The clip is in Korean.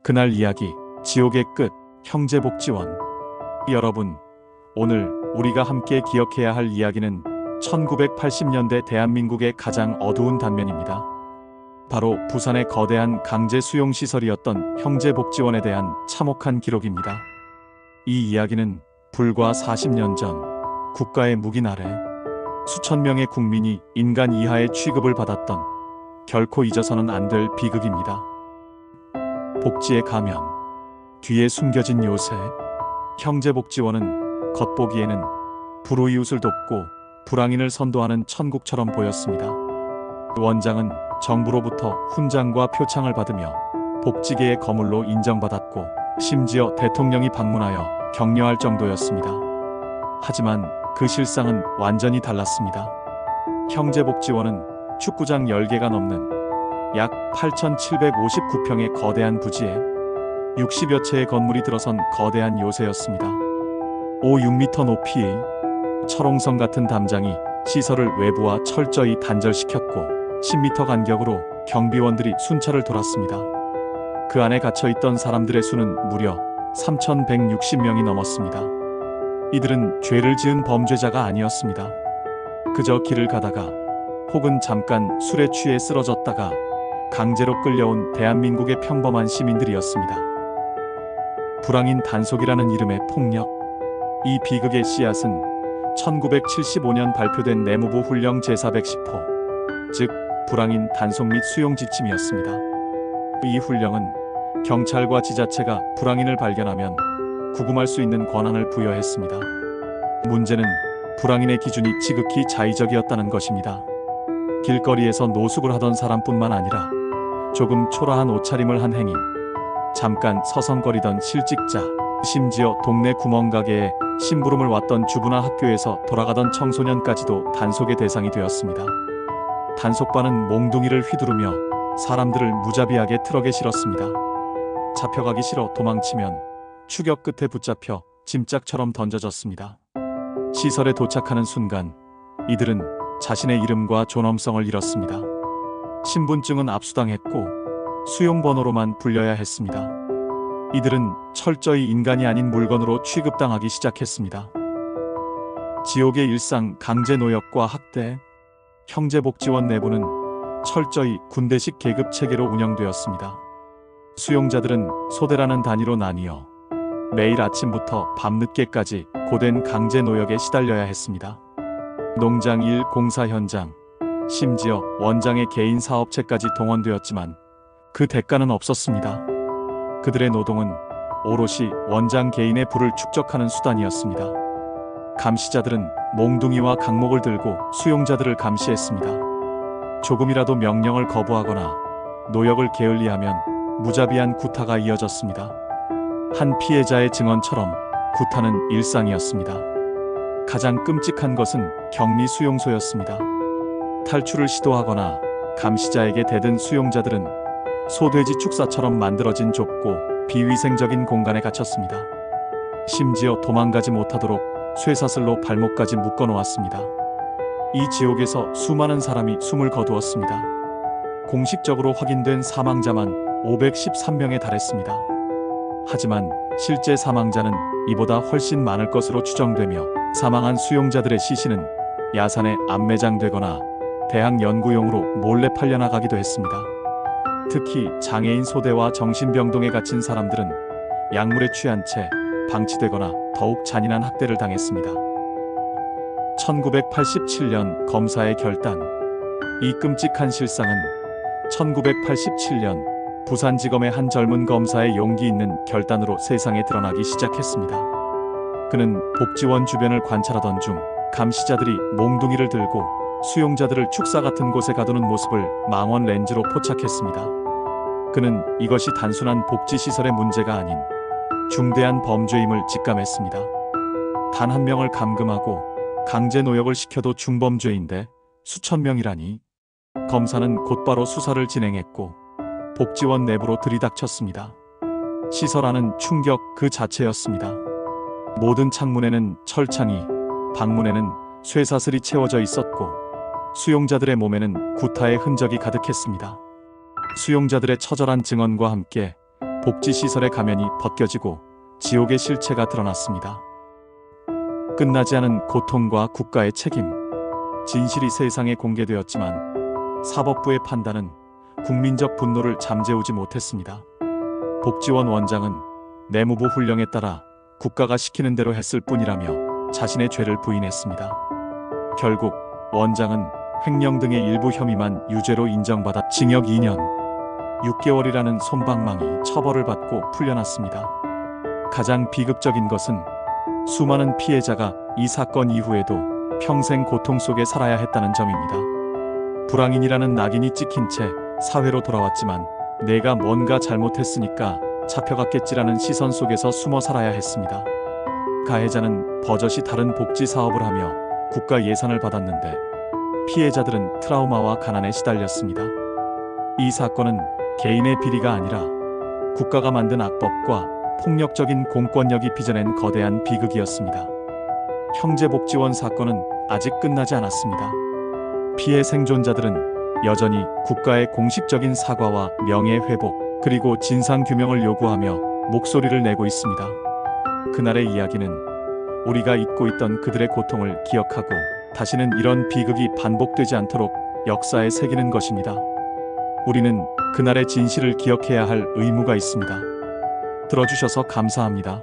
그날 이야기, 지옥의 끝, 형제복지원. 여러분, 오늘 우리가 함께 기억해야 할 이야기는 1980년대 대한민국의 가장 어두운 단면입니다. 바로 부산의 거대한 강제 수용시설이었던 형제복지원에 대한 참혹한 기록입니다. 이 이야기는 불과 40년 전 국가의 묵인 아래 수천 명의 국민이 인간 이하의 취급을 받았던 결코 잊어서는 안 될 비극입니다. 복지의 가면, 뒤에 숨겨진 요새. 형제복지원은 겉보기에는 불우이웃을 돕고 불황인을 선도하는 천국처럼 보였습니다. 원장은 정부로부터 훈장과 표창을 받으며 복지계의 거물로 인정받았고 심지어 대통령이 방문하여 격려할 정도였습니다. 하지만 그 실상은 완전히 달랐습니다. 형제복지원은 축구장 10개가 넘는 약 8,759평의 거대한 부지에 60여 채의 건물이 들어선 거대한 요새였습니다. 6m 높이의 철옹성 같은 담장이 시설을 외부와 철저히 단절시켰고 10m 간격으로 경비원들이 순찰을 돌았습니다. 그 안에 갇혀있던 사람들의 수는 무려 3,160명이 넘었습니다. 이들은 죄를 지은 범죄자가 아니었습니다. 그저 길을 가다가 혹은 잠깐 술에 취해 쓰러졌다가 강제로 끌려온 대한민국의 평범한 시민들이었습니다. 불황인 단속이라는 이름의 폭력. 이 비극의 씨앗은 1975년 발표된 내무부 훈령 제410호, 즉 불황인 단속 및 수용 지침이었습니다. 이 훈령은 경찰과 지자체가 불황인을 발견하면 구금할 수 있는 권한을 부여했습니다. 문제는 불황인의 기준이 지극히 자의적이었다는 것입니다. 길거리에서 노숙을 하던 사람뿐만 아니라 조금 초라한 옷차림을 한 행인, 잠깐 서성거리던 실직자, 심지어 동네 구멍가게에 심부름을 왔던 주부나 학교에서 돌아가던 청소년까지도 단속의 대상이 되었습니다. 단속반은 몽둥이를 휘두르며 사람들을 무자비하게 트럭에 실었습니다. 잡혀가기 싫어 도망치면 추격 끝에 붙잡혀 짐짝처럼 던져졌습니다. 시설에 도착하는 순간 이들은 자신의 이름과 존엄성을 잃었습니다. 신분증은 압수당했고 수용번호로만 불려야 했습니다. 이들은 철저히 인간이 아닌 물건으로 취급당하기 시작했습니다. 지옥의 일상, 강제 노역과 학대. 형제복지원 내부는 철저히 군대식 계급 체계로 운영되었습니다. 수용자들은 소대라는 단위로 나뉘어 매일 아침부터 밤늦게까지 고된 강제 노역에 시달려야 했습니다. 농장 일, 공사 현장, 심지어 원장의 개인 사업체까지 동원되었지만 그 대가는 없었습니다. 그들의 노동은 오롯이 원장 개인의 부를 축적하는 수단이었습니다. 감시자들은 몽둥이와 강목을 들고 수용자들을 감시했습니다. 조금이라도 명령을 거부하거나 노역을 게을리하면 무자비한 구타가 이어졌습니다. 한 피해자의 증언처럼 구타는 일상이었습니다. 가장 끔찍한 것은 격리 수용소였습니다. 탈출을 시도하거나 감시자에게 대든 수용자들은 소돼지 축사처럼 만들어진 좁고 비위생적인 공간에 갇혔습니다. 심지어 도망가지 못하도록 쇠사슬로 발목까지 묶어놓았습니다. 이 지옥에서 수많은 사람이 숨을 거두었습니다. 공식적으로 확인된 사망자만 513명에 달했습니다. 하지만 실제 사망자는 이보다 훨씬 많을 것으로 추정되며 사망한 수용자들의 시신은 야산에 안매장되거나 대학 연구용으로 몰래 팔려나가기도 했습니다. 특히 장애인 소대와 정신병동에 갇힌 사람들은 약물에 취한 채 방치되거나 더욱 잔인한 학대를 당했습니다. 1987년 검사의 결단. 이 끔찍한 실상은 1987년 부산지검의 한 젊은 검사의 용기 있는 결단으로 세상에 드러나기 시작했습니다. 그는 복지원 주변을 관찰하던 중 감시자들이 몽둥이를 들고 수용자들을 축사 같은 곳에 가두는 모습을 망원 렌즈로 포착했습니다. 그는 이것이 단순한 복지시설의 문제가 아닌 중대한 범죄임을 직감했습니다. 단 한 명을 감금하고 강제 노역을 시켜도 중범죄인데 수천 명이라니. 검사는 곧바로 수사를 진행했고 복지원 내부로 들이닥쳤습니다. 시설 안은 충격 그 자체였습니다. 모든 창문에는 철창이, 방문에는 쇠사슬이 채워져 있었고 수용자들의 몸에는 구타의 흔적이 가득했습니다. 수용자들의 처절한 증언과 함께 복지시설의 가면이 벗겨지고 지옥의 실체가 드러났습니다. 끝나지 않은 고통과 국가의 책임. 진실이 세상에 공개되었지만 사법부의 판단은 국민적 분노를 잠재우지 못했습니다. 복지원 원장은 내무부 훈령에 따라 국가가 시키는 대로 했을 뿐이라며 자신의 죄를 부인했습니다. 결국 원장은 횡령 등의 일부 혐의만 유죄로 인정받아 징역 2년 6개월이라는 솜방망이 처벌을 받고 풀려났습니다. 가장 비극적인 것은 수많은 피해자가 이 사건 이후에도 평생 고통 속에 살아야 했다는 점입니다. 불황인이라는 낙인이 찍힌 채 사회로 돌아왔지만 내가 뭔가 잘못했으니까 잡혀갔겠지라는 시선 속에서 숨어 살아야 했습니다. 가해자는 버젓이 다른 복지 사업을 하며 국가 예산을 받았는데 피해자들은 트라우마와 가난에 시달렸습니다. 이 사건은 개인의 비리가 아니라 국가가 만든 악법과 폭력적인 공권력이 빚어낸 거대한 비극이었습니다. 형제복지원 사건은 아직 끝나지 않았습니다. 피해 생존자들은 여전히 국가의 공식적인 사과와 명예회복 그리고 진상규명을 요구하며 목소리를 내고 있습니다. 그날의 이야기는 우리가 잊고 있던 그들의 고통을 기억하고 다시는 이런 비극이 반복되지 않도록 역사에 새기는 것입니다. 우리는 그날의 진실을 기억해야 할 의무가 있습니다. 들어주셔서 감사합니다.